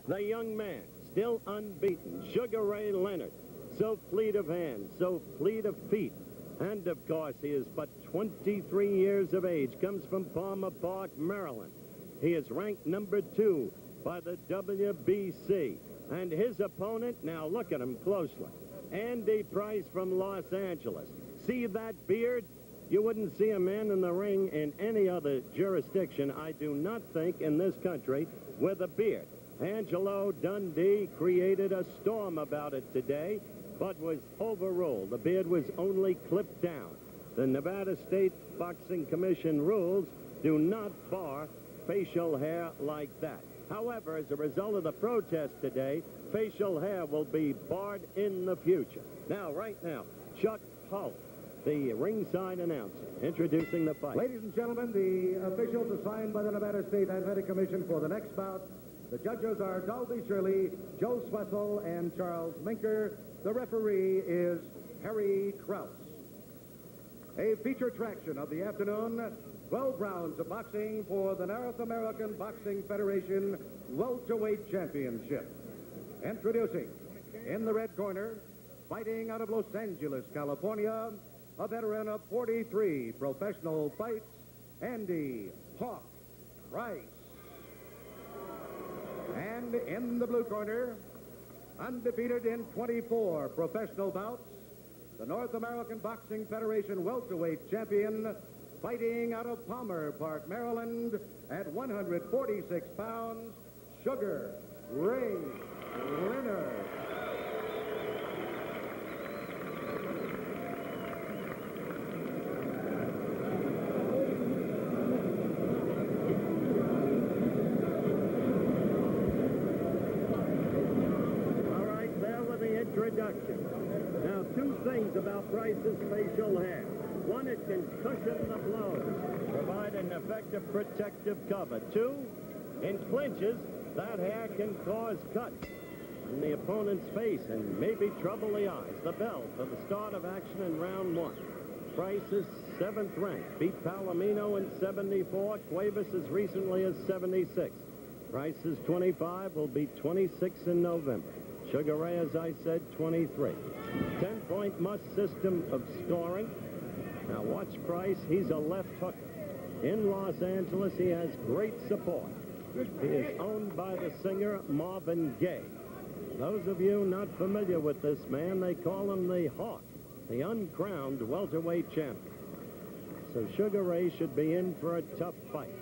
The young man, still unbeaten, Sugar Ray Leonard. So fleet of hand, so fleet of feet. And, of course, he is but 23 years of age, comes from Palmer Park, Maryland. He is ranked number 2 by the WBC. And his opponent, now look at him closely, Andy Price from Los Angeles. See that beard? You wouldn't see a man in the ring in any other jurisdiction, I do not think, in this country, with a beard. Angelo Dundee created a storm about it today, but was overruled. The beard was only clipped down. The Nevada State Boxing Commission rules do not bar facial hair like that. However, as a result of the protest today, facial hair will be barred in the future. Now, right now, Chuck Hull, the ringside announcer, introducing the fight. Ladies and gentlemen, the officials assigned by the Nevada State Athletic Commission for the next bout. The judges are Dalby Shirley, Joe Swessel, and Charles Minker. The referee is Harry Krause. A feature attraction of the afternoon, 12 rounds of boxing for the North American Boxing Federation Welterweight Championship. Introducing, in the red corner, fighting out of Los Angeles, California, a veteran of 43 professional fights, Andy Hawk Price. And in the blue corner, undefeated in 24 professional bouts, the North American Boxing Federation welterweight champion, fighting out of Palmer Park, Maryland, at 146 pounds, Sugar Ray Leonard. Introduction. Now, two things about Price's facial hair. One, it can cushion the blows, provide an effective protective cover. Two, in clinches, that hair can cause cuts in the opponent's face and maybe trouble the eyes. The bell for the start of action in round 1. Price is 7th ranked. Beat Palomino in 74. Cuevas as recently as 76. Price is 25. Will be 26 in November. Sugar Ray, as I said, 23. 10-point must system of scoring. Now watch Price. He's a left hooker. In Los Angeles, he has great support. He is owned by the singer Marvin Gaye. Those of you not familiar with this man, they call him the Hawk, the uncrowned welterweight champion. So Sugar Ray should be in for a tough fight.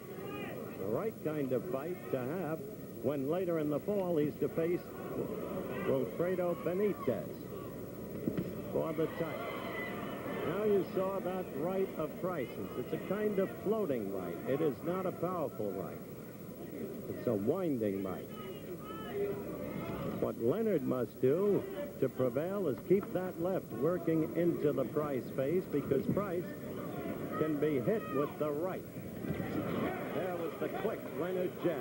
The right kind of fight to have when later in the fall he's to face Wilfredo Benitez for the title. Now you saw that right of Price's. It's a kind of floating right. It is not a powerful right. It's a winding right. What Leonard must do to prevail is keep that left working into the Price face, because Price can be hit with the right. There was the quick Leonard jab.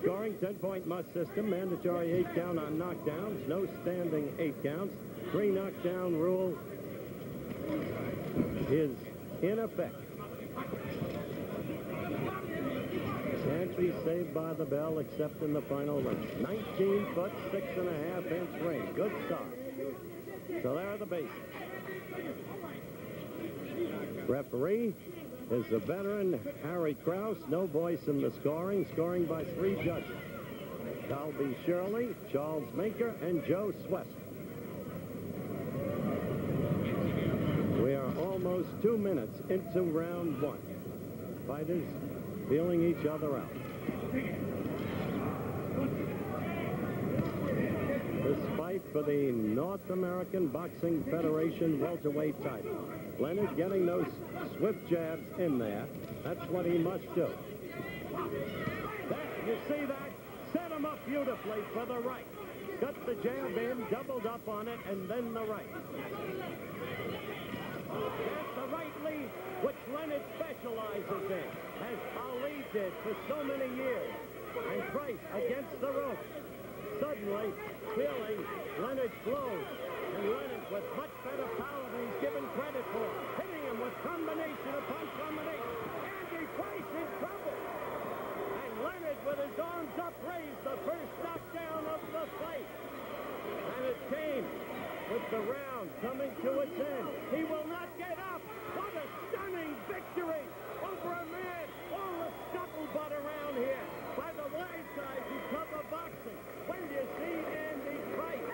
Scoring, 10-point must system, mandatory 8 count on knockdowns, no standing 8 counts. 3 knockdown rule is in effect. Can't be saved by the bell except in the final round. 19-foot, 6.5-inch ring. Good start. So there are the basics. Referee is the veteran Harry Krause. No voice in the scoring. Scoring by 3 judges. Dalby Shirley, Charles Minker, and Joe Swessel. We are almost 2 minutes into round 1. Fighters feeling each other out. This fight for the North American Boxing Federation welterweight title. Leonard getting those swift jabs in there. That's what he must do. There, you see that? Set him up beautifully for the right. Got the jab in, doubled up on it, and then the right. There's the right lead, which Leonard specializes in, as Ali did for so many years. And Price against the ropes. Suddenly, feeling Leonard's blows. And Leonard with much better power than he's given credit for. Hitting him with combination upon combination. Andy Price in trouble. And Leonard, with his arms up, raised the first knockdown. the round coming to its end. He will not get up. What a stunning victory over a man. All the scuttlebutt around here by the wise guys who cover boxing. When you see Andy Price,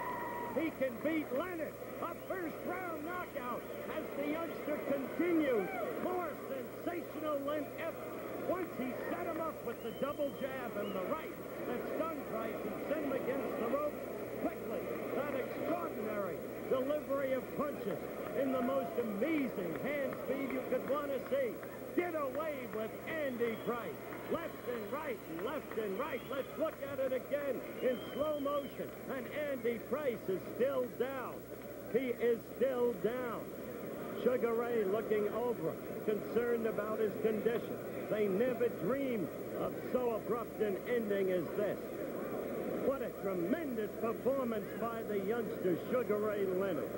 he can beat Leonard. A first-round knockout as the youngster continues. More sensational than ever. Once he set him up with the double jab and the right that stunned Price and sent him against the ropes quickly. That extraordinary delivery of punches in the most amazing hand speed you could want to see. Get away with Andy Price. Left and right, left and right. Let's look at it again in slow motion. And Andy Price is still down. He is still down. Sugar Ray looking over him, concerned about his condition. They never dreamed of so abrupt an ending as this. What a tremendous performance by the youngster, Sugar Ray Leonard.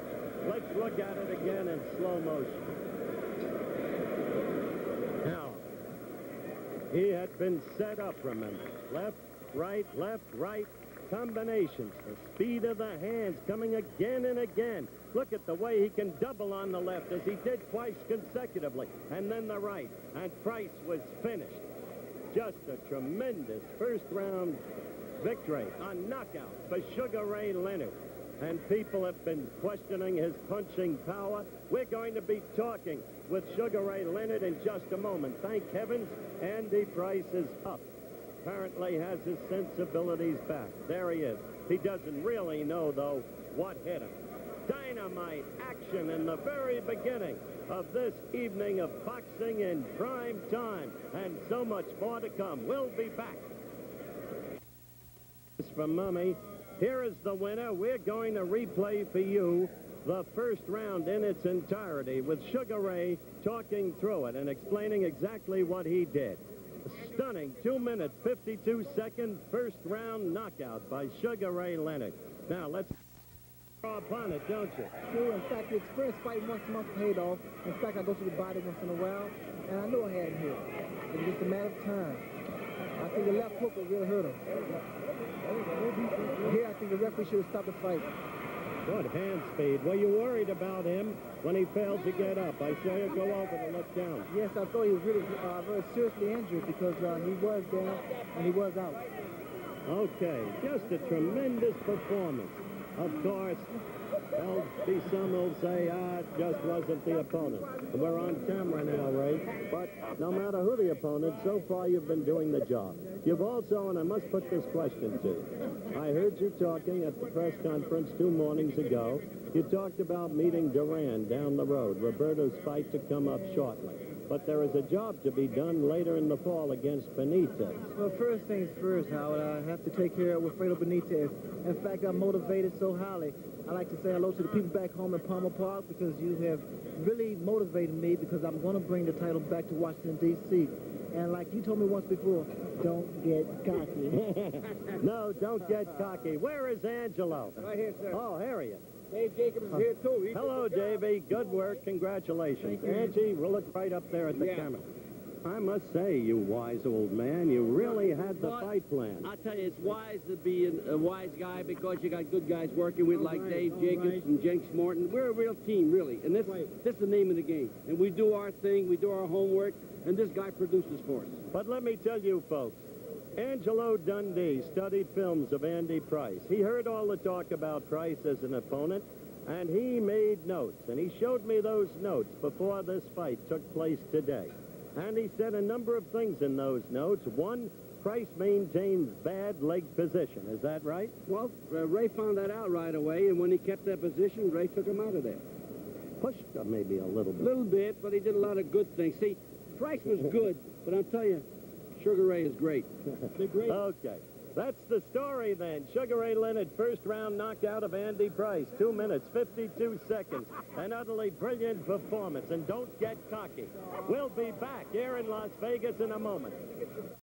Let's look at it again in slow motion. Now, he had been set up, remember. Left, right, combinations. The speed of the hands coming again and again. Look at the way he can double on the left as he did twice consecutively. And then the right. And Price was finished. Just a tremendous first-round victory, a knockout for Sugar Ray Leonard. And people have been questioning his punching power. We're going to be talking with Sugar Ray Leonard in just a moment. Thank heavens, Andy Price is up. Apparently has his sensibilities back. There he is. He doesn't really know, though, what hit him. Dynamite action in the very beginning of this evening of boxing in prime time. And so much more to come. We'll be back. From Mummy, here is the winner. We're going to replay for you the first round in its entirety with Sugar Ray talking through it and explaining exactly what he did. A stunning 2 minute, 52-second first round knockout by Sugar Ray Leonard. Now, let's draw upon it, don't you? Sure. In fact, the experience fighting once a month paid off. In fact, I go to the body once in a while, and I knew I had him here. It was just a matter of time. I think the left hook would really hurt him. Here, I think the referee should have stopped the fight. Good hand speed. Were you worried about him when he failed to get up? I saw you go over and look down. Yes, I thought he was really very seriously injured because he was down and he was out. Okay, just a tremendous performance. Of course, there'll be some who'll say, it just wasn't the opponent. We're on camera now, Ray. But no matter who the opponent, so far you've been doing the job. You've also, and I must put this question to you. I heard you talking at the press conference 2 mornings ago. You talked about meeting Duran down the road, Roberto's fight to come up shortly. But there is a job to be done later in the fall against Benitez. Well, first things first, Howard. I have to take care of Wilfredo Benitez. In fact, I'm motivated so highly. I like to say hello to the people back home in Palmer Park because you have really motivated me because I'm going to bring the title back to Washington, D.C. And like you told me once before, don't get cocky. No, don't get cocky. Where is Angelo? Right here, sir. Oh, here he is. Dave Jacobs is here, too. Hello, Davey. Good work. Congratulations. Angie, we'll look right up there at the camera. I must say, you wise old man, you really had the fight plan. I'll tell you, it's wise to be a wise guy because you got good guys working with like Dave Jacobs and Jenks Morton. We're a real team, really, and this is the name of the game. And we do our thing, we do our homework, and this guy produces for us. But let me tell you, folks, Angelo Dundee studied films of Andy Price. He heard all the talk about Price as an opponent, and he made notes. And he showed me those notes before this fight took place today. And he said a number of things in those notes. One, Price maintains bad leg position. Is that right? Well, Ray found that out right away, and when he kept that position, Ray took him out of there. Pushed him maybe a little bit. A little bit, but he did a lot of good things. See, Price was good, but I'll tell you, Sugar Ray is great. Okay. That's the story then. Sugar Ray Leonard, first round knockout of Andy Price. 2 minutes, 52 seconds. An utterly brilliant performance. And don't get cocky. We'll be back here in Las Vegas in a moment.